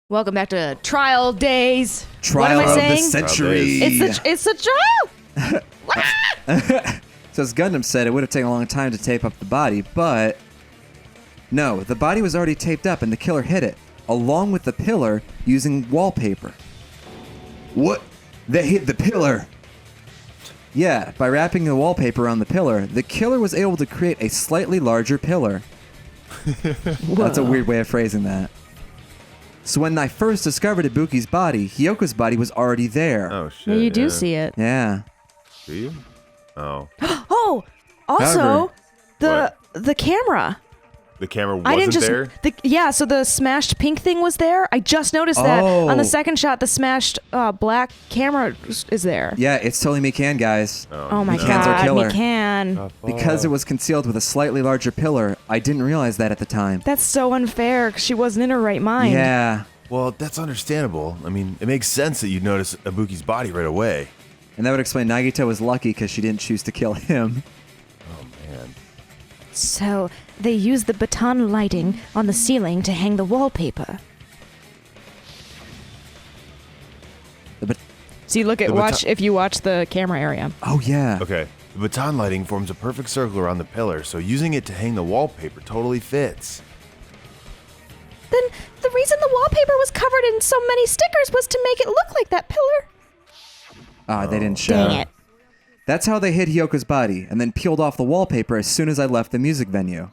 Welcome back to Trial Days. Trial what am I of saying? the century. It's the trial. So as Gundam said, it would have taken a long time to tape up the body, but no, the body was already taped up and the killer hid it, along with the pillar, using wallpaper. What? They hid the pillar? Yeah, by wrapping the wallpaper on the pillar, the killer was able to create a slightly larger pillar. That's a weird way of phrasing that. So when I first discovered Ibuki's body, Hyoko's body was already there. Oh, shit. Yeah, you do see it. Yeah. Do you? Oh. Oh, also, the camera. The camera I didn't wasn't just there? so the smashed pink thing was there. I just noticed that on the second shot. The smashed black camera is there. Yeah, it's totally Mikan, guys. Oh my Mikan's our god, killer. Mikan. Because it was concealed with a slightly larger pillar, I didn't realize that at the time. That's so unfair. 'Cause she wasn't in her right mind. Yeah. Well, that's understandable. I mean, it makes sense that you'd notice Ibuki's body right away. And that would explain Nagito was lucky because she didn't choose to kill him. Oh, man. So they used the baton lighting on the ceiling to hang the wallpaper. See, look at if you watch the camera area. Oh, yeah. Okay. The baton lighting forms a perfect circle around the pillar, so using it to hang the wallpaper totally fits. Then the reason the wallpaper was covered in so many stickers was to make it look like that pillar. They didn't show. Dang it. That's how they hid Hyoko's body, and then peeled off the wallpaper as soon as I left the music venue.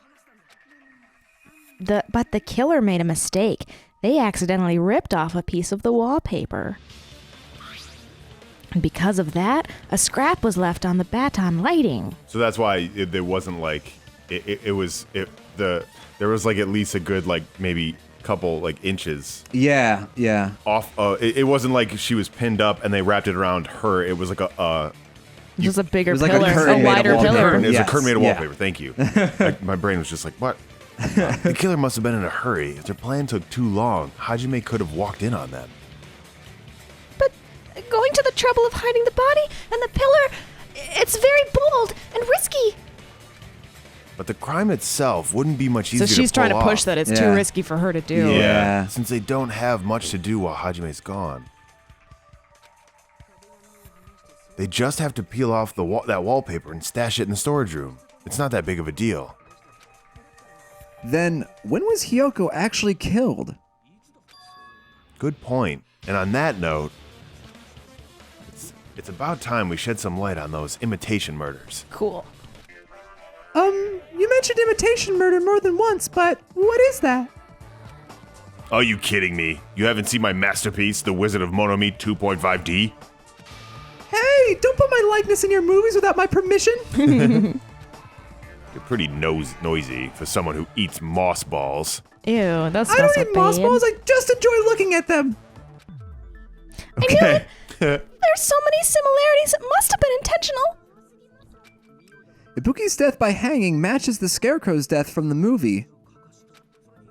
But the killer made a mistake. They accidentally ripped off a piece of the wallpaper. And because of that, a scrap was left on the baton lighting. So that's why there wasn't like there was like at least a good like maybe couple like inches Yeah, yeah. off. It wasn't like she was pinned up and they wrapped it around her. It was like a It was a bigger was like a pillar, curtain made of wider wallpaper. pillar. It was Yes, a curtain made of yeah. wallpaper. Thank you. Like, my brain was just like, what? The killer must have been in a hurry. If their plan took too long, Hajime could have walked in on them. But going to the trouble of hiding the body and the pillar, it's very bold and risky. But the crime itself wouldn't be much So easier to she's trying to pull push off. that it's too Yeah. risky for her to do. Yeah. Since they don't have much to do while Hajime's gone. They just have to peel off that wallpaper and stash it in the storage room. It's not that big of a deal. Then, when was Hyoko actually killed? Good point. And on that note, it's about time we shed some light on those imitation murders. Cool. You mentioned imitation murder more than once, but what is that? Are you kidding me? You haven't seen my masterpiece, The Wizard of Monomi 2.5D? Hey, don't put my likeness in your movies without my permission. You're pretty noisy for someone who eats moss balls. Ew, that's I don't eat moss balls, I just enjoy looking at them. I knew it. There's so many similarities. It must have been intentional. Ibuki's death by hanging matches the Scarecrow's death from the movie.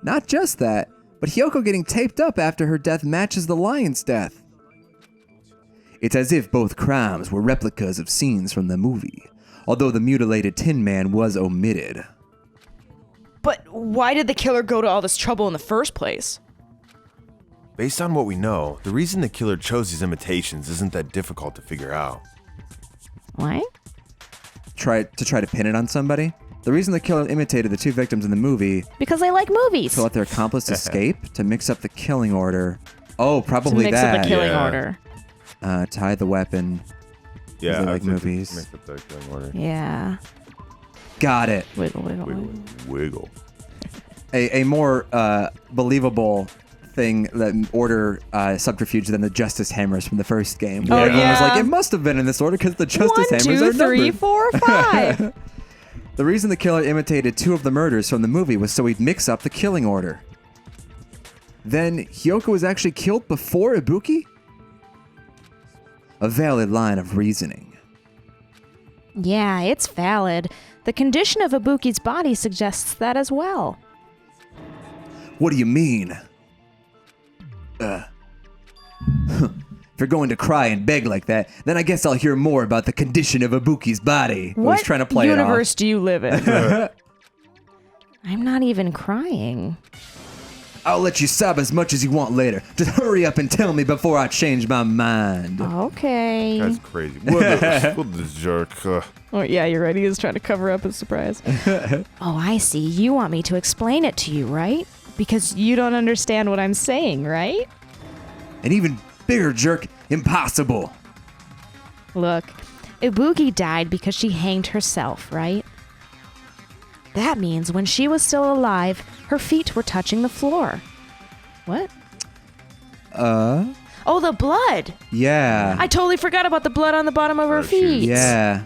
Not just that, but Hyoko getting taped up after her death matches the lion's death. It's as if both crimes were replicas of scenes from the movie, although the mutilated Tin Man was omitted. But why did the killer go to all this trouble in the first place? Based on what we know, the reason the killer chose these imitations isn't that difficult to figure out. What? Try to pin it on somebody? The reason the killer imitated the two victims in the movie Because I like movies. to let their accomplice escape, to mix up the killing order. Oh, To probably mix that. up the killing Yeah. order. To hide the weapon. Yeah, They like I'd say movies. mix up the killing order. Yeah. Got it. Wiggle, wiggle, Wiggle, wiggle. wiggle. A more believable thing, that order subterfuge than the Justice Hammers from the first game. Oh, Where everyone was yeah. like, it must have been in this order because the Justice 1, Hammers 2, are 3, numbered. 4, 5. The reason the killer imitated two of the murders from the movie was so he'd mix up the killing order. Then Hyoko was actually killed before Ibuki? A valid line of reasoning. Yeah, it's valid. The condition of Ibuki's body suggests that as well. What do you mean? If you're going to cry and beg like that, then I guess I'll hear more about the condition of Ibuki's body. I was trying to play universe do you live in? I'm not even crying. I'll let you sob as much as you want later. Just hurry up and tell me before I change my mind. Okay. That's crazy. What this jerk? Oh, yeah, you're right. He is trying to cover up his surprise. Oh, I see. You want me to explain it to you, right? Because you don't understand what I'm saying, right? An even bigger jerk, impossible. Look, Ibuki died because she hanged herself, right? That means when she was still alive, her feet were touching the floor. What? Oh, the blood! Yeah. I totally forgot about the blood on the bottom of her Her shoes. feet. Yeah.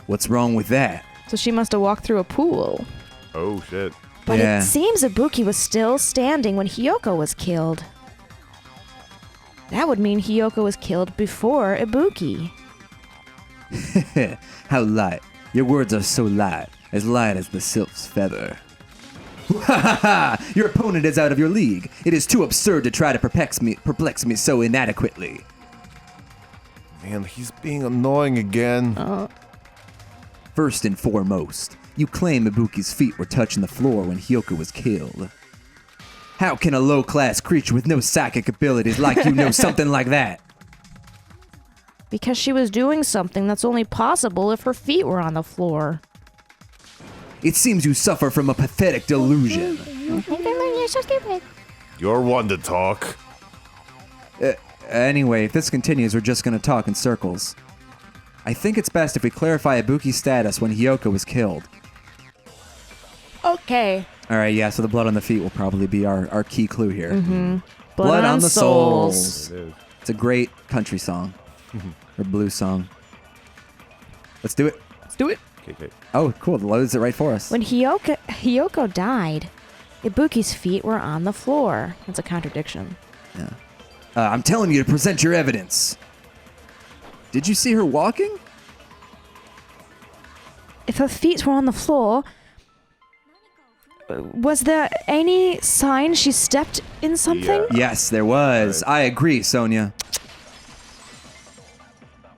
What's wrong with that? So she must have walked through a pool. Oh shit. But Yeah. it seems Ibuki was still standing when Hiyoko was killed. That would mean Hiyoko was killed before Ibuki. How light. Your words are so light as the sylph's feather. Your opponent is out of your league. It is too absurd to try to perplex me so inadequately. Man, he's being annoying again. First and foremost, you claim Ibuki's feet were touching the floor when Hiyoko was killed. How can a low-class creature with no psychic abilities like you know something like that? Because she was doing something that's only possible if her feet were on the floor. It seems you suffer from a pathetic delusion. You're so stupid. You're one to talk. Anyway, if this continues, we're just gonna talk in circles. I think it's best if we clarify Ibuki's status when Hiyoko was killed. Okay. Alright, yeah, so the blood on the feet will probably be our key clue here. Mm-hmm. Blood on the souls. It is. It's a great country song. Or blues song. Let's do it. Let's do it. Okay. Oh, cool. It loads it right for us. When Hiyoko died, Ibuki's feet were on the floor. That's a contradiction. Yeah. I'm telling you to present your evidence. Did you see her walking? If her feet were on the floor, was there any sign she stepped in something? Yeah. Yes, there was. Right. I agree, Sonia.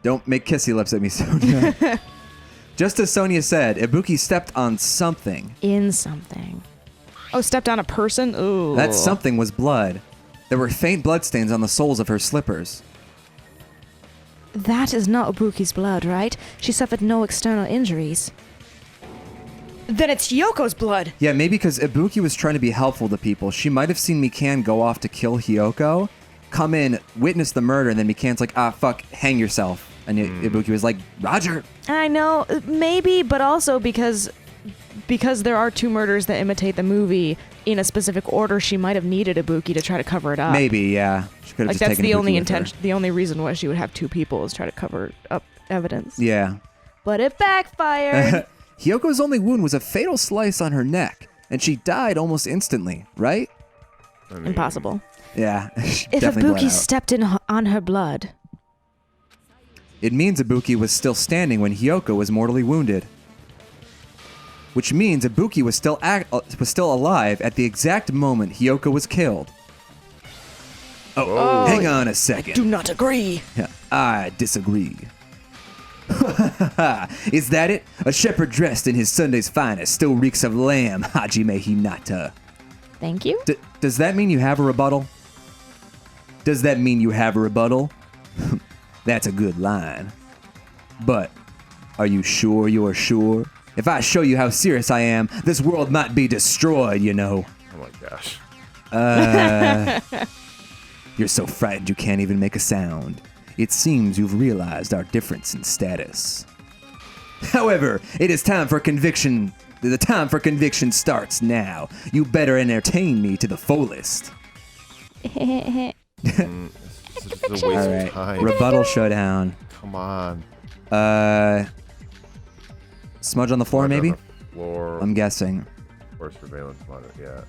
Don't make kissy lips at me, Sonia. Just as Sonia said, Ibuki stepped on something. In something. Oh, stepped on a person? Ooh. That something was blood. There were faint bloodstains on the soles of her slippers. That is not Ibuki's blood, right? She suffered no external injuries. Then it's Hyoko's blood. Yeah, maybe because Ibuki was trying to be helpful to people. She might have seen Mikan go off to kill Hiyoko, come in, witness the murder, and then Mikan's like, fuck, hang yourself. And Ibuki was like, Roger. I know, maybe, but also because there are two murders that imitate the movie in a specific order, she might have needed Ibuki to try to cover it up. Maybe, yeah. She could have Like just that's taken the Ibuki only with intention. her. The only reason why she would have two people is try to cover up evidence. Yeah. But it backfired. Hyoko's only wound was a fatal slice on her neck, and she died almost instantly, right? I mean, Impossible. Yeah. she If definitely bled Ibuki out. stepped in on her blood, It means Ibuki was still standing when Hiyoko was mortally wounded. Which means Ibuki was still alive at the exact moment Hiyoko was killed. Oh, hang on a second. do not agree. I disagree. Is that it? A shepherd dressed in his Sunday's finest still reeks of lamb, Hajime Hinata. Thank you. Does that mean you have a rebuttal? Does that mean you have a rebuttal? That's a good line. But, are you sure you're sure? If I show you how serious I am, this world might be destroyed, you know. Oh my gosh. You're so frightened you can't even make a sound. It seems you've realized our difference in status. However, it is time for conviction. The time for conviction starts now. You better entertain me to the fullest. This is just a waste All of right, time. rebuttal showdown. Come on. Smudge on the floor, Smudge on maybe? the Floor. I'm guessing. Or surveillance monitor.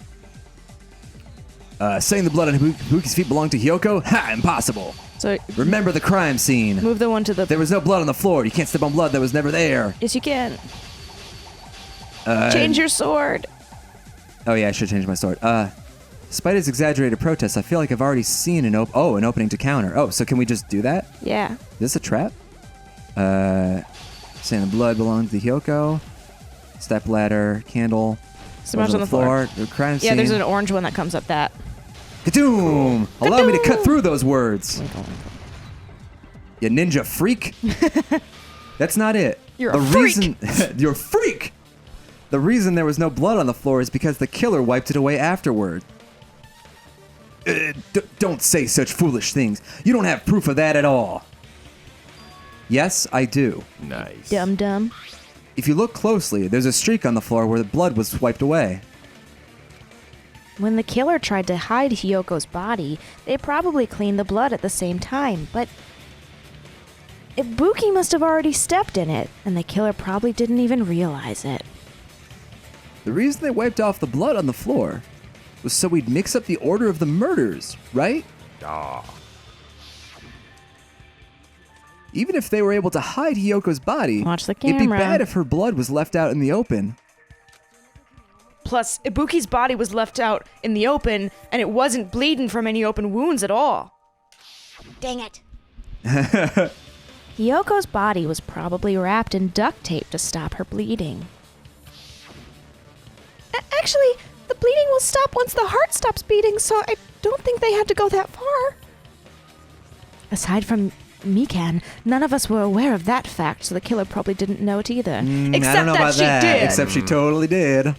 Yeah. Saying the blood on Ibuki's feet belonged to Hiyoko? Ha! Impossible. So Remember the crime scene. move the one to the. There was no blood on the floor. You can't step on blood that was never there. Yes, you can. Change your sword. Oh yeah, I should change my sword. Despite his exaggerated protests, I feel like I've already seen an opening to counter. Oh, so can we just do that? Yeah. Is this a trap? Saying the blood belongs to Hiyoko. Step ladder, candle. Smudge on the floor. The crime scene. Yeah, there's an orange one that comes up that. Kadoom! Allow me to cut through those words. You ninja freak. That's not it. You're a freak. You're a freak. The reason there was no blood on the floor is because the killer wiped it away afterward. Don't say such foolish things. You don't have proof of that at all. Yes, I do. Nice. Dum-dum. If you look closely, there's a streak on the floor where the blood was wiped away. When the killer tried to hide Hiyoko's body, they probably cleaned the blood at the same time, but Ibuki must have already stepped in it, and the killer probably didn't even realize it. The reason they wiped off the blood on the floor was so we'd mix up the order of the murders, right? Ah. Even if they were able to hide Hiyoko's body, Watch the it'd be camera. bad if her blood was left out in the open. Plus, Ibuki's body was left out in the open, and it wasn't bleeding from any open wounds at all. Dang it. Hiyoko's body was probably wrapped in duct tape to stop her bleeding. Actually, the bleeding will stop once the heart stops beating, so I don't think they had to go that far. Aside from Mikan, none of us were aware of that fact, so the killer probably didn't know it either. I don't know about that. Except she totally did.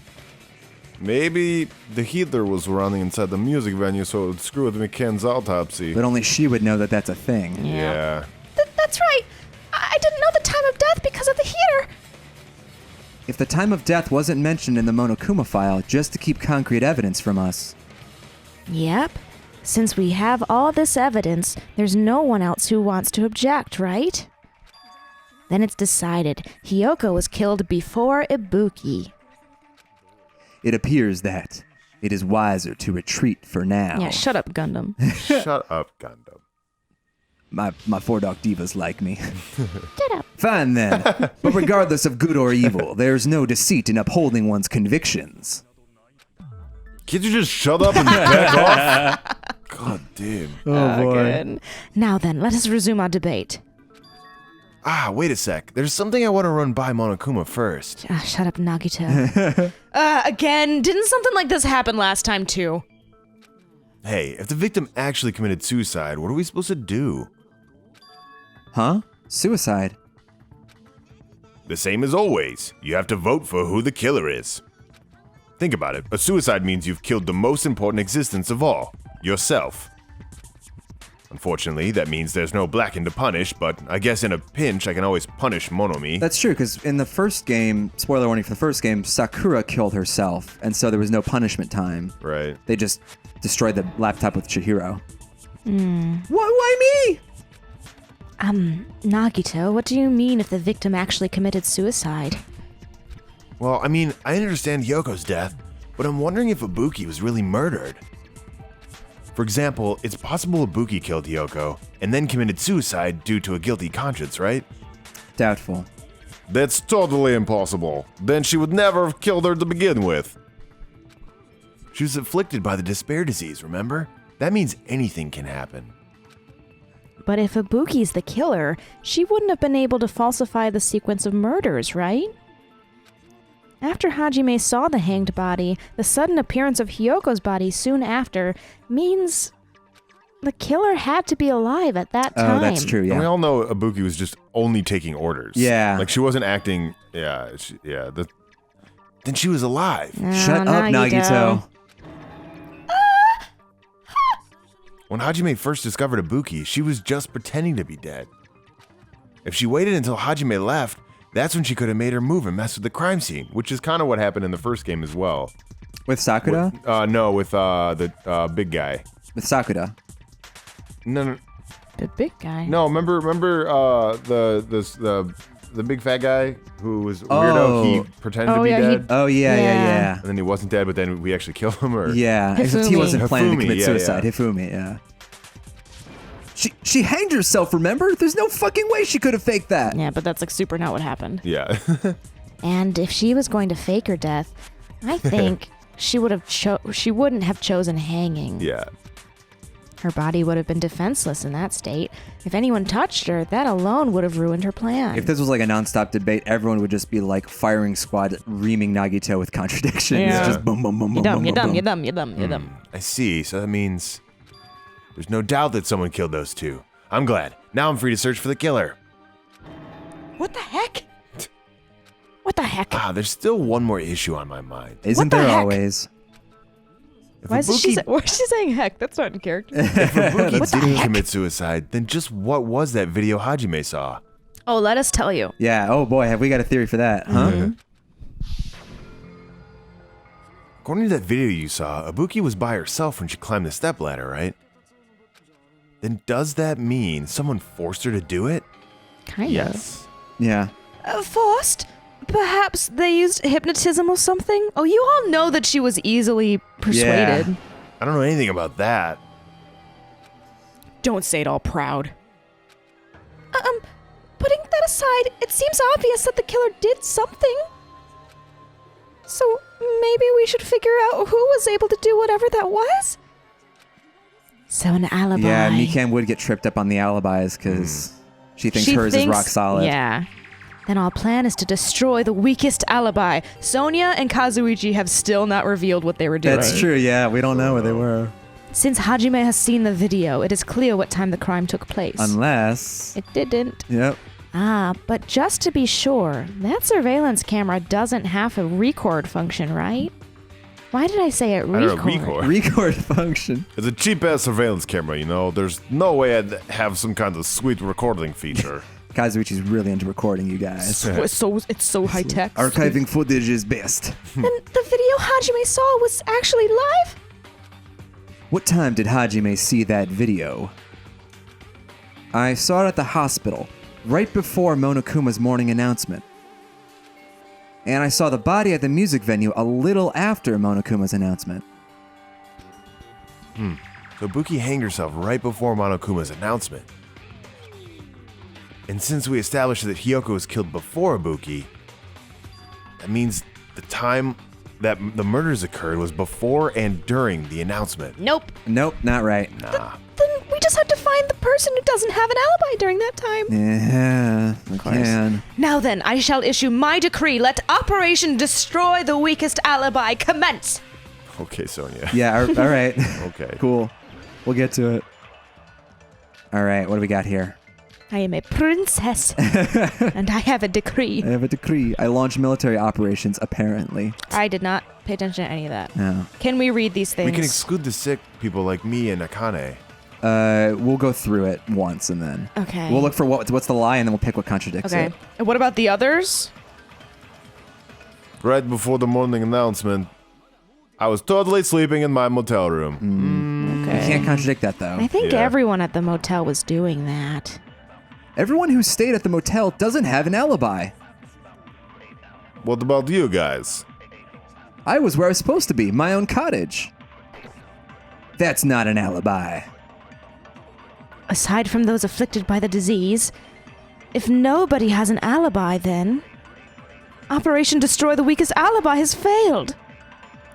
Maybe the healer was running inside the music venue, so it would screw with McKen's autopsy. But only she would know that that's a thing. Yeah. That's right. I didn't know the time of death because of the heater. If the time of death wasn't mentioned in the Monokuma file just to keep concrete evidence from us. Yep. Since we have all this evidence, there's no one else who wants to object, right? Then it's decided Hiyoko was killed before Ibuki. It appears that it is wiser to retreat for now. Yeah, shut up, Gundam. Shut up, Gundam. My four-dog divas like me. Shut up. Fine then. But regardless of good or evil, there's no deceit in upholding one's convictions. Can't you just shut up and back off? God damn. Good. Now then, let us resume our debate. Ah, wait a sec. There's something I want to run by Monokuma first. Shut up, Nagito. Again, didn't something like this happen last time too? Hey, if the victim actually committed suicide, what are we supposed to do? Huh? Suicide? The same as always. You have to vote for who the killer is. Think about it. A suicide means you've killed the most important existence of all, yourself. Unfortunately, that means there's no Blacken to punish, but I guess in a pinch I can always punish Monomi. That's true, because in the first game, spoiler warning for the first game, Sakura killed herself, and so there was no punishment time. Right. They just destroyed the laptop with Chihiro. Why me? Nagito, what do you mean if the victim actually committed suicide? Well, I mean, I understand Yoko's death, but I'm wondering if Ibuki was really murdered. For example, it's possible Ibuki killed Yoko and then committed suicide due to a guilty conscience, right? Doubtful. That's totally impossible. Then she would never have killed her to begin with. She was afflicted by the despair disease, remember? That means anything can happen. But if Ibuki's the killer, she wouldn't have been able to falsify the sequence of murders, right? After Hajime saw the hanged body, the sudden appearance of Hiyoko's body soon after means the killer had to be alive at that time. Oh, that's true, And we yeah. all know Ibuki was just only taking orders. Yeah. Like she wasn't acting, then she was alive. Shut up, Nagito. When Hajime first discovered Ibuki, she was just pretending to be dead. If she waited until Hajime left, that's when she could have made her move and mess with the crime scene, which is kind of what happened in the first game as well. With Sakura? No, with the big guy. With Sakura. No, The big guy. no. Remember the big fat guy who was weirdo. He pretended to be dead, Oh, yeah. and then he wasn't dead, but then we actually killed him. Or Yeah, except he Hifumi. wasn't planning to Hifumi, commit yeah, suicide. yeah. Hifumi, yeah. She hanged herself, remember? There's no fucking way she could have faked that. Yeah, but that's like super not what happened. yeah. And if she was going to fake her death, I think she wouldn't have chosen hanging. Yeah. Her body would have been defenseless in that state. If anyone touched her, that alone would have ruined her plan. If this was like a nonstop debate, everyone would just be like firing squad, reaming Nagito with contradictions. Yeah. Just boom, boom, boom, You're boom, dumb, boom, you're boom, dumb, you're dumb, you're dumb, you're dumb. I see. So that means there's no doubt that someone killed those two. I'm glad. Now I'm free to search for the killer. What the heck? What the heck? There's still one more issue on my mind. Isn't What the there heck? always? If Why is Ibuki she saying heck? That's not in character. Ibuki didn't commit suicide, then just what was that video Hajime saw? Oh, let us tell you. Yeah. Oh boy, have we got a theory for that, huh? Mm-hmm. According to that video you saw, Ibuki was by herself when she climbed the stepladder, right? Then does that mean someone forced her to do it? Kind of. Yeah. Forced? Perhaps they used hypnotism or something? Oh, you all know that she was easily persuaded. Yeah. I don't know anything about that. Don't say it all proud. Putting that aside, it seems obvious that the killer did something. So maybe we should figure out who was able to do whatever that was? So an alibi. Yeah, Mikan would get tripped up on the alibis because she thinks hers is rock solid. Yeah. Then our plan is to destroy the weakest alibi. Sonia and Kazuichi have still not revealed what they were doing. That's true, yeah. We don't know where they were. Since Hajime has seen the video, it is clear what time the crime took place. Unless... It didn't. Yep. But just to be sure, that surveillance camera doesn't have a record function, right? Why did I say it record? Record. Record function. It's a cheap-ass surveillance camera, you know? There's no way I'd have some kind of sweet recording feature. Kazuichi's really into recording, you guys. It's so high tech. Archiving footage is best. And the video Hajime saw was actually live? What time did Hajime see that video? I saw it at the hospital, right before Monokuma's morning announcement. And I saw the body at the music venue a little after Monokuma's announcement. So Ibuki hanged herself right before Monokuma's announcement. And since we established that Hiyoko was killed before Ibuki, that means the time that the murders occurred was before and during the announcement. Nope. Nope, not right. Nah. Then we just have to find the person who doesn't have an alibi during that time. Yeah, I can. Now then, I shall issue my decree. Let Operation Destroy the Weakest Alibi commence. Okay, Sonia. Yeah, all right. Okay. Cool. We'll get to it. All right, what do we got here? I am a princess, and I have a decree. I have a decree. I launch military operations, apparently. I did not pay attention to any of that. No. Can we read these things? We can exclude the sick people like me and Akane. We'll go through it once and then. Okay. We'll look for what's the lie and then we'll pick what contradicts Okay. it. And what about the others? Right before the morning announcement, I was totally sleeping in my motel room. You Okay. can't contradict that, though. I think Yeah. everyone at the motel was doing that. Everyone who stayed at the motel doesn't have an alibi. What about you guys? I was where I was supposed to be, my own cottage. That's not an alibi. Aside from those afflicted by the disease, if nobody has an alibi, then Operation Destroy the Weakest Alibi has failed.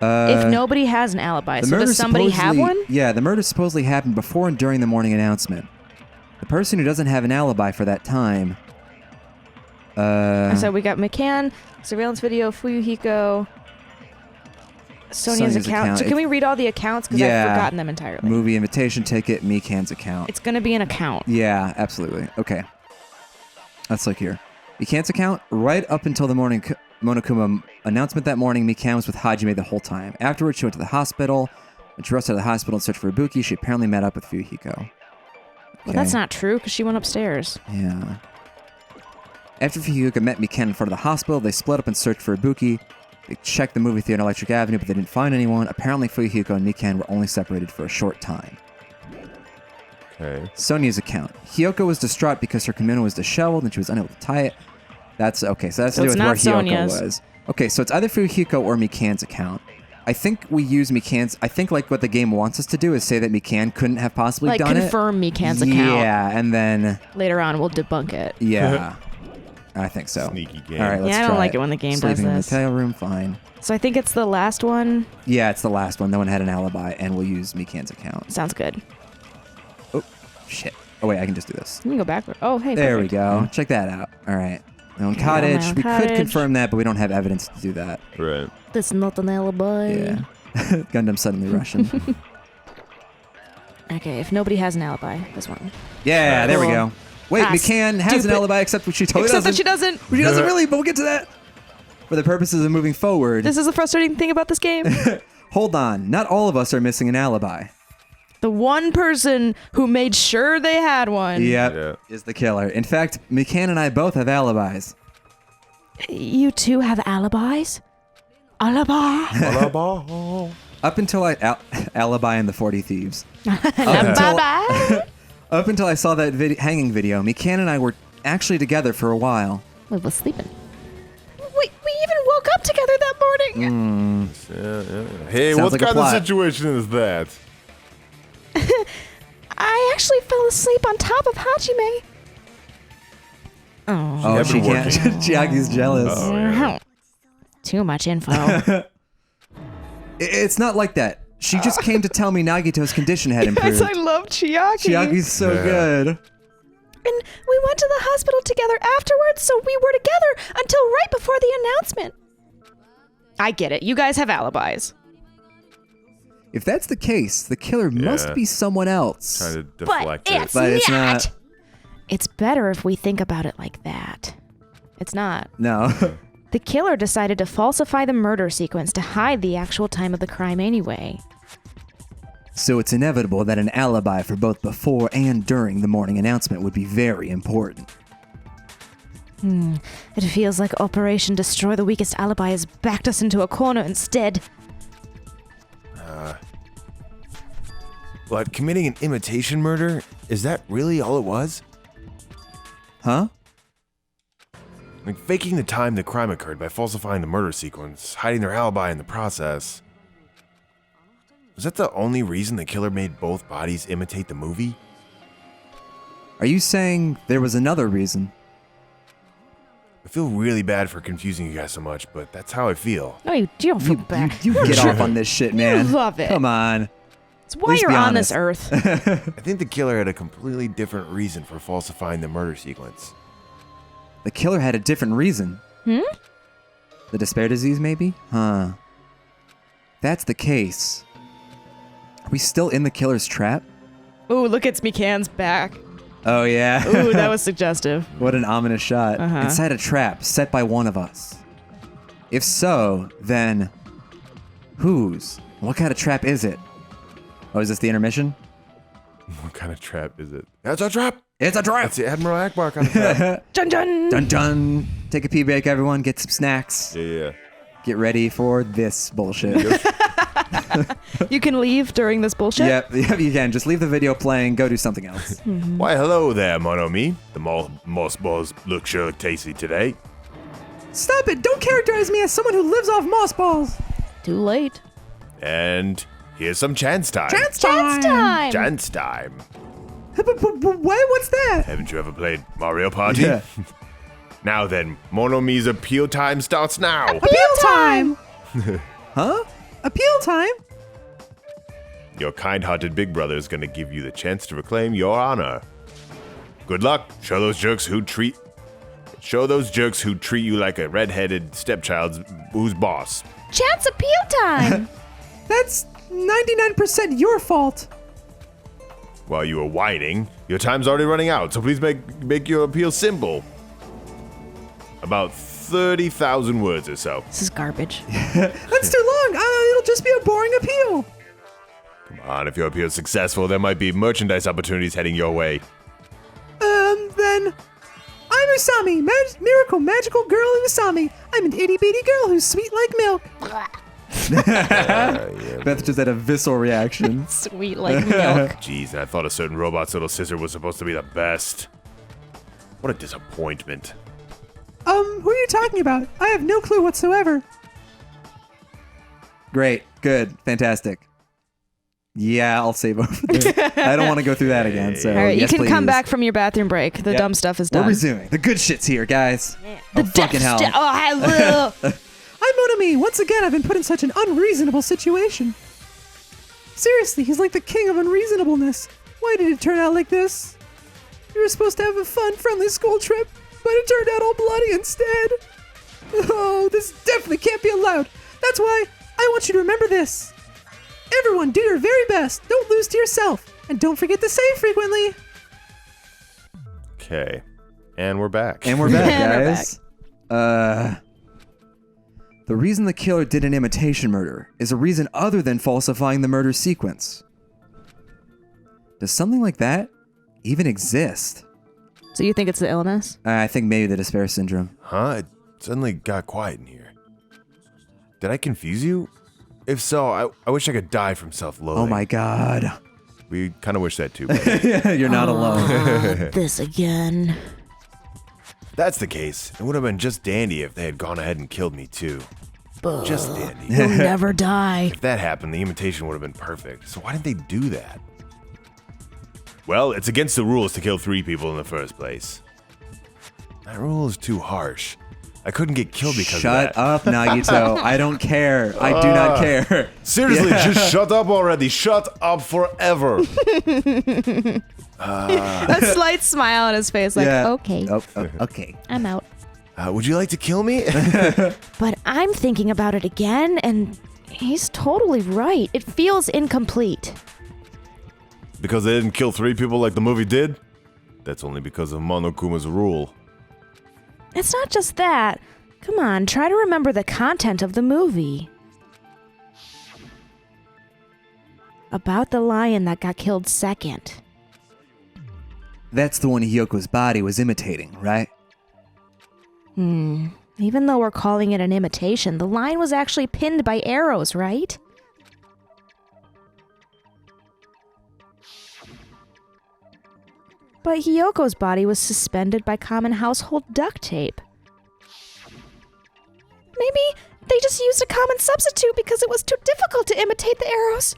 If nobody has an alibi, so does somebody have one? Yeah, the murder supposedly happened before and during the morning announcement. The person who doesn't have an alibi for that time... So we got McCann, surveillance video, Fuyuhiko, Sonia's account. So can we read all the accounts? Because Yeah. I've forgotten them entirely. Movie invitation ticket, Mikan's account. It's going to be an account. Yeah, absolutely. Okay. Let's look here. Mikan's account, right up until the morning Monokuma announcement that morning, Mikan was with Hajime the whole time. Afterwards, she went to the hospital. When she rushed out of the hospital and searched for Ibuki, she apparently met up with Fuyuhiko. Well, that's not true, because she went upstairs. Yeah. After Fuyuhiko met Mikan in front of the hospital, they split up and searched for Ibuki. They checked the movie theater on Electric Avenue, but they didn't find anyone. Apparently, Fuyuhiko and Mikan were only separated for a short time. Okay. Sonia's account. Hiyoko was distraught because her kimono was disheveled and she was unable to tie it. That's okay, so that's to do it's with where not Hiyoko Sonia's. was. Okay, so it's either Fuyuhiko or Mikan's account. I think we use Mikan's. I think like what the game wants us to do is say that Mikan couldn't have possibly Like, done confirm it. Mikan's account. Yeah, and then Later on, we'll debunk it. yeah, I think so. Sneaky game. All right, let's Yeah, I don't try like it when the game does Sleeping in the this. hotel room, fine. So I think it's the last one. Yeah, it's the last one. No one had an alibi, and we'll use Mikan's account. Sounds good. shit. Oh, wait, I can just do this. You can go backward. Oh, hey. There perfect. we go. Check that out. All right. My own My cottage. own We could cottage. confirm that, but we don't have evidence to do that. Right. That's not an alibi. Yeah. Gundam suddenly Russian. Okay, if nobody has an alibi, this one. Yeah, there we Cool. go. Wait, Ah, McCann has an stupid. alibi, except she totally Except that doesn't. she doesn't. She doesn't really, but we'll get to that. For the purposes of moving forward, This is the frustrating thing about this game. hold on. Not all of us are missing an alibi. The one person who made sure they had one. Yep, Yeah. is the killer. In fact, McCann and I both have alibis. You two have alibis? Alibi? Up until Alibi and the 40 Thieves. Alibi? Up until I saw that hanging video, McCann and I were actually together for a while. We were sleeping. We even woke up together that morning. Hey, Sounds what like a kind of plot. situation is that? I actually fell asleep on top of Hajime. Oh. Oh, never she can't. working. Chiaki's jealous. Oh, yeah. Too much info. It's not like that. She just came to tell me Nagito's condition had improved. Guys, I love Chiaki. Chiaki's so Yeah. good. And we went to the hospital together afterwards, so we were together until right before the announcement. I get it. You guys have alibis. If that's the case, the killer must Yeah. be someone else. Trying to But deflect it's, it. But it's not. It's better if we think about it like that. It's not. No. The killer decided to falsify the murder sequence to hide the actual time of the crime anyway. So it's inevitable that an alibi for both before and during the morning announcement would be very important. It feels like Operation Destroy the Weakest Alibi has backed us into a corner instead. But committing an imitation murder, is that really all it was? Huh? Like faking the time the crime occurred by falsifying the murder sequence, hiding their alibi in the process. Was that the only reason the killer made both bodies imitate the movie? Are you saying there was another reason? I feel really bad for confusing you guys so much, but that's how I feel. No, you don't feel bad. You get off on this shit, man. love it. Come on. It's why Please you're be on this honest. earth. I think the killer had a completely different reason for falsifying the murder sequence. The killer had a different reason. The despair disease, maybe? Huh. That's the case. Are we still in the killer's trap? Ooh, look at McCann's back. Oh, yeah. Ooh, that was suggestive. What an ominous shot. Uh-huh. Inside a trap set by one of us. If so, then whose? What kind of trap is it? Oh, is this the intermission? What kind of trap is it? That's a trap! It's a trap! That's the Admiral Akbar kind of trap. Dun dun! Dun dun! Take a pee break, everyone. Get some snacks. Yeah. Get ready for this bullshit. You can leave during this bullshit? Yep, you can. Just leave the video playing. Go do something else. Why, hello there, mon ami. The moss balls look sure tasty today. Stop it! Don't characterize me as someone who lives off moss balls. Too late. And here's some chance time. Chance time! Chance time. What's that? Haven't you ever played Mario Party? Yeah. Now then, mon ami's appeal time starts now. Appeal time! Huh? Appeal time? Your kind-hearted big brother is going to give you the chance to reclaim your honor. Good luck. Show those jerks who treat you like a red-headed stepchild who's boss. Chance appeal time! That's 99% your fault. While you are whining, your time's already running out, so please make your appeal simple. About 30,000 words or so. This is garbage. That's too long. It'll just be a boring appeal. Come on, if your appeal is successful, there might be merchandise opportunities heading your way. Then I'm Usami, miracle magical girl Usami. I'm an itty bitty girl who's sweet like milk. Beth just had a visceral reaction. Sweet like milk. Jeez, and I thought a certain robot's little sister was supposed to be the best. What a disappointment. Who are you talking about? I have no clue whatsoever. Great, good, fantastic. Yeah, I'll save over this. I don't want to go through that again. So, All right, yes, you can come please. back from your bathroom break. The Yep. dumb stuff is done. We're resuming. The good shit's here, guys. The oh, fucking hell. Oh, hello. I'm Monami. Once again, I've been put in such an unreasonable situation. Seriously, he's like the king of unreasonableness. Why did it turn out like this? We were supposed to have a fun, friendly school trip, but it turned out all bloody instead. Oh, this definitely can't be allowed. That's why I want you to remember this. Everyone, do your very best. Don't lose to yourself. And don't forget to save frequently. Okay. And we're back. And we're back, We're guys. The reason the killer did an imitation murder is a reason other than falsifying the murder sequence. Does something like that even exist? So you think it's the illness? I think maybe the despair syndrome. Huh? It suddenly got quiet in here. Did I confuse you? If so, I wish I could die from self-loathing. Oh my god. We kind of wish that too, buddy. You're not alone. This again. If that's the case, it would have been just dandy if they had gone ahead and killed me too. Just dandy. You'll never die. If that happened, the imitation would have been perfect. So why didn't they do that? Well, it's against the rules to kill 3 people in the first place. That rule is too harsh. I couldn't get killed because of that. Shut up, Nagito. I don't care. I do not care. Seriously, just shut up already. Shut up forever. A slight smile on his face, like, okay, Oh, okay. I'm out. Would you like to kill me? But I'm thinking about it again, and he's totally right. It feels incomplete. Because they didn't kill 3 people like the movie did? That's only because of Monokuma's rule. It's not just that. Come on, try to remember the content of the movie. About the lion that got killed second. That's the one Hyoko's body was imitating, right? Even though we're calling it an imitation, the lion was actually pinned by arrows, right? But Hyoko's body was suspended by common household duct tape. Maybe they just used a common substitute because it was too difficult to imitate the arrows.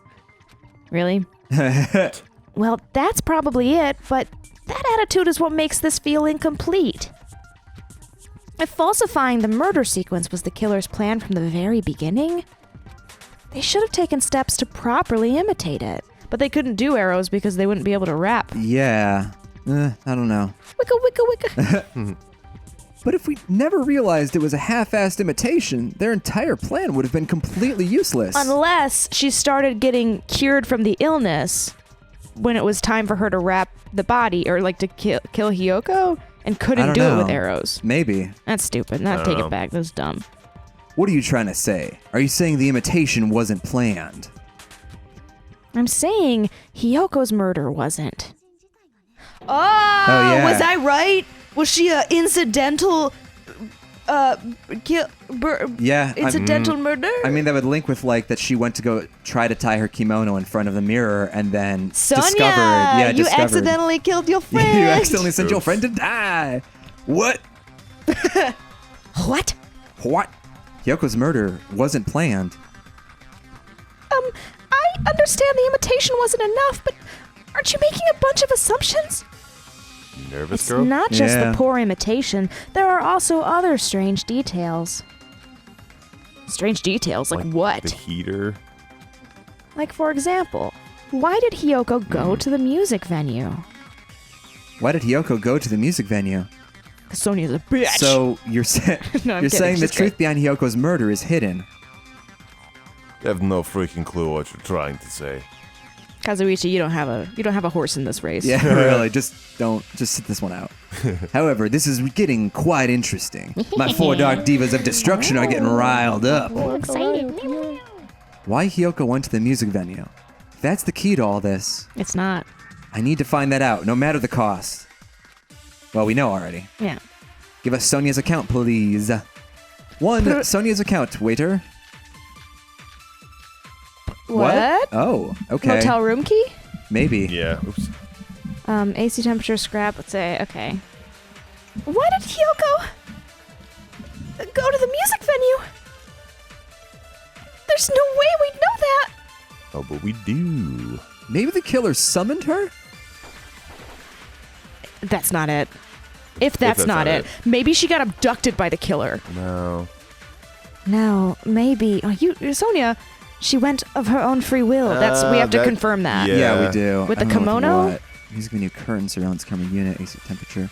Really? Well, that's probably it, but that attitude is what makes this feel incomplete. If falsifying the murder sequence was the killer's plan from the very beginning, they should have taken steps to properly imitate it. But they couldn't do arrows because they wouldn't be able to rap. Yeah. I don't know. Wicka, wicka, wicka. But if we never realized it was a half-assed imitation, their entire plan would have been completely useless. Unless she started getting cured from the illness when it was time for her to wrap the body, or like to kill Hyoko, and couldn't do it with arrows. Maybe. That's stupid. Not take it back. That's dumb. What are you trying to say? Are you saying the imitation wasn't planned? I'm saying Hyoko's murder wasn't. Oh, yeah. Was I right? Was she a incidental incidental murder? I mean, that would link with like that she went to go try to tie her kimono in front of the mirror and then Sonia, you accidentally killed your friend. You accidentally sent your friend to die. What? What? What? Hyoko's murder wasn't planned. I understand the imitation wasn't enough, but aren't you making a bunch of assumptions? Nervous It's girl? not just Yeah. the poor imitation. There are also other strange details. Strange details? Like what? The heater. Like, for example, why did Hyoko go to the music venue? Why did Hyoko go to the music venue? Because Sonia's a bitch. So you're, No, I'm you're kidding. saying the She's truth great. behind Hyoko's murder is hidden. I have no freaking clue what you're trying to say. Kazuichi, you don't have a horse in this race. Yeah, really. Just sit this one out. However, this is getting quite interesting. My 4 dark divas of destruction are getting riled up. Why Hyoko went to the music venue? That's the key to all this. It's not. I need to find that out, no matter the cost. Well, we know already. Yeah. Give us Sonia's account, please. Sonia's account, waiter. What? Oh, okay. Motel room key? Maybe. Yeah. Oops. AC temperature scrap. Let's say, okay. Why did Hyoko go to the music venue? There's no way we'd know that. Oh, but we do. Maybe the killer summoned her? That's not it. If that's not it. Maybe she got abducted by the killer. No. No, maybe. Oh, Sonia, She went of her own free will. We have to confirm that. yeah. Yeah, we do. With I the don't know kimono? what. Music menu, curtain, surveillance camera unit, AC temperature.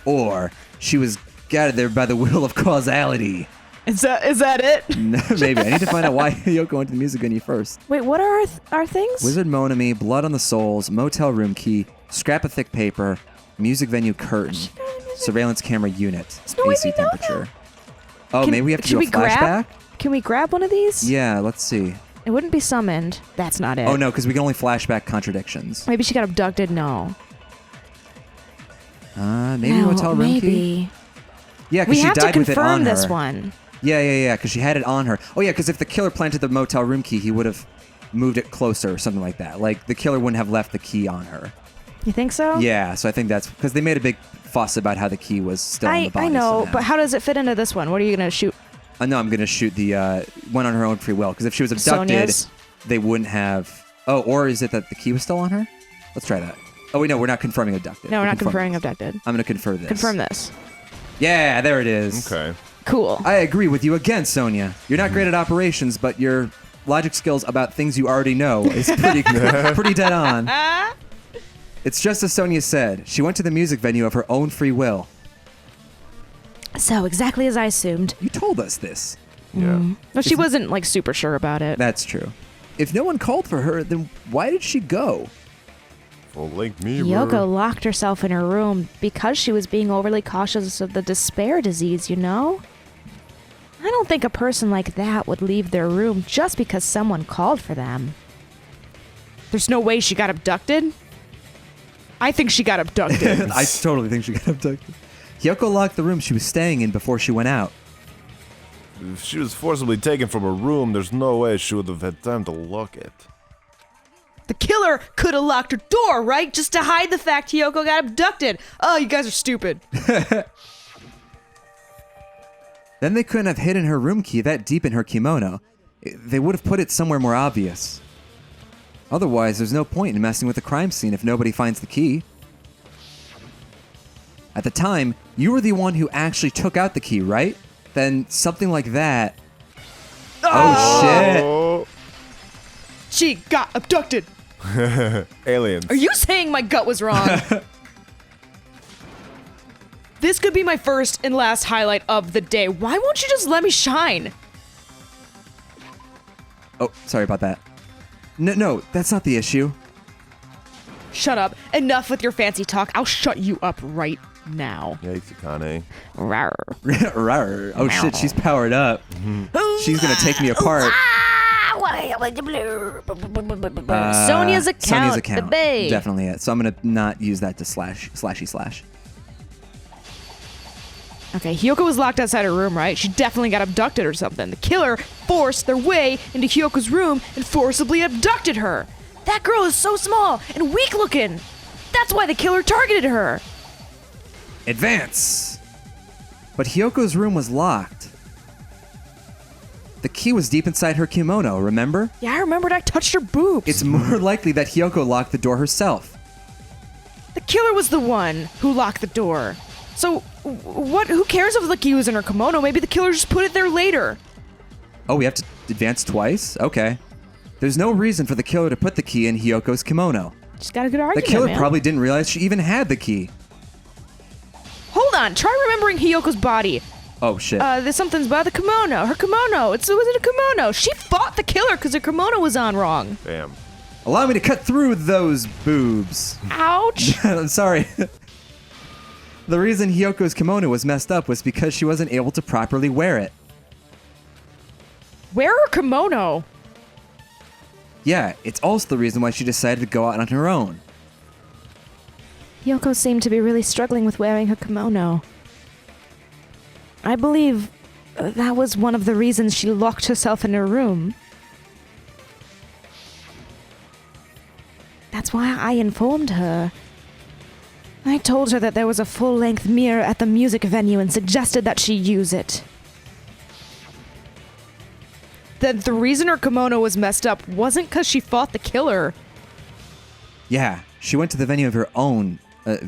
Or she was guided there by the will of causality. Is that it? Maybe. I need to find out why Hiyoko went to the music venue first. Wait, what are our things? Wizard Monami, blood on the souls, motel room key, scrap of thick paper, music venue curtain, surveillance camera unit, no way AC we know temperature. Oh, maybe we have to do a should we flashback? Can we grab one of these? Yeah, let's see. It wouldn't be summoned. That's not it. Oh, no, because we can only flashback contradictions. Maybe she got abducted? No. Maybe No, motel room key? maybe. Yeah, because We she have to died with it on confirm her. this one. Yeah, because she had it on her. Oh, yeah, because if the killer planted the motel room key, he would have moved it closer or something like that. Like, the killer wouldn't have left the key on her. You think so? Yeah, so I think that's because they made a big fuss about how the key was still on the body. I know, somehow. but how does it fit into this one? What are you going to shoot? No, I'm going to shoot the one on her own free will. Because if she was abducted, Sonia's? they wouldn't have... Oh, or is it that the key was still on her? Let's try that. Oh, wait, no, we're not confirming abducted. No, we're not confirming. confirming abducted. I'm going to confirm this. Confirm this. Yeah, there it is. Okay. Cool. I agree with you again, Sonia. You're not great at operations, but your logic skills about things you already know is pretty dead on. It's just as Sonia said. She went to the music venue of her own free will. So, exactly as I assumed. You told us this. Yeah. No, she wasn't, like, super sure about it. That's true. If no one called for her, then why did she go? Full length mirror. Yoko locked herself in her room because she was being overly cautious of the despair disease, you know? I don't think a person like that would leave their room just because someone called for them. There's no way she got abducted? I think she got abducted. I totally think she got abducted. Hyoko locked the room she was staying in before she went out. If she was forcibly taken from her room, there's no way she would have had time to lock it. The killer could have locked her door, right? Just to hide the fact Hyoko got abducted. Oh, you guys are stupid. Then they couldn't have hidden her room key that deep in her kimono. They would have put it somewhere more obvious. Otherwise, there's no point in messing with the crime scene if nobody finds the key. At the time, you were the one who actually took out the key, right? Then something like that... Oh, shit! Oh, She got abducted. aliens. Are you saying my gut was wrong? This could be my first and last highlight of the day. Why won't you just let me shine? Oh, sorry about that. No, that's not the issue. Shut up. Enough with your fancy talk. I'll shut you up right now. Yikes, Akane. Rawr. Rawr. Oh shit, she's powered up. She's gonna take me apart. Sonia's account. Sonia's account. The bae. Definitely it. So I'm gonna not use that to slashy. Okay, Hyoko was locked outside her room, right? She definitely got abducted or something. The killer forced their way into Hyoko's room and forcibly abducted her. That girl is so small and weak looking. That's why the killer targeted her. Advance! But Hyoko's room was locked. The key was deep inside her kimono, remember? Yeah, I remembered I touched her boobs. It's more likely that Hyoko locked the door herself. The killer was the one who locked the door. So, what? Who cares if the key was in her kimono? Maybe the killer just put it there later. Oh, we have to advance twice? Okay. There's no reason for the killer to put the key in Hyoko's kimono. She's got a good The argument, killer man. probably didn't realize she even had the key. Hold on, try remembering Hyoko's body. Oh, shit. There's something's about the kimono. Her kimono. Was it a kimono? She fought the killer because her kimono was on wrong. Damn. Allow me to cut through those boobs. Ouch. I'm sorry. The reason Hyoko's kimono was messed up was because she wasn't able to properly wear it. Wear her kimono. Yeah, it's also the reason why she decided to go out on her own. Hyoko seemed to be really struggling with wearing her kimono. I believe that was one of the reasons she locked herself in her room. That's why I informed her. I told her that there was a full-length mirror at the music venue and suggested that she use it. That the reason her kimono was messed up wasn't because she fought the killer. Yeah, she went to the venue of her own.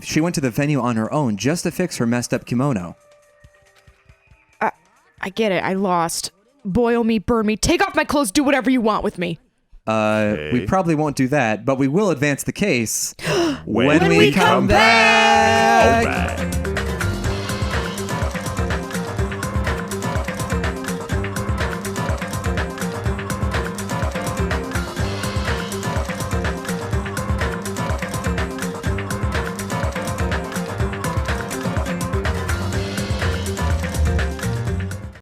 She went to the venue on her own just to fix her messed up kimono. I get it. I lost. boil me, burn me, take off my clothes, do whatever you want with me. We probably won't do that, but we will advance the case when we come back. All right.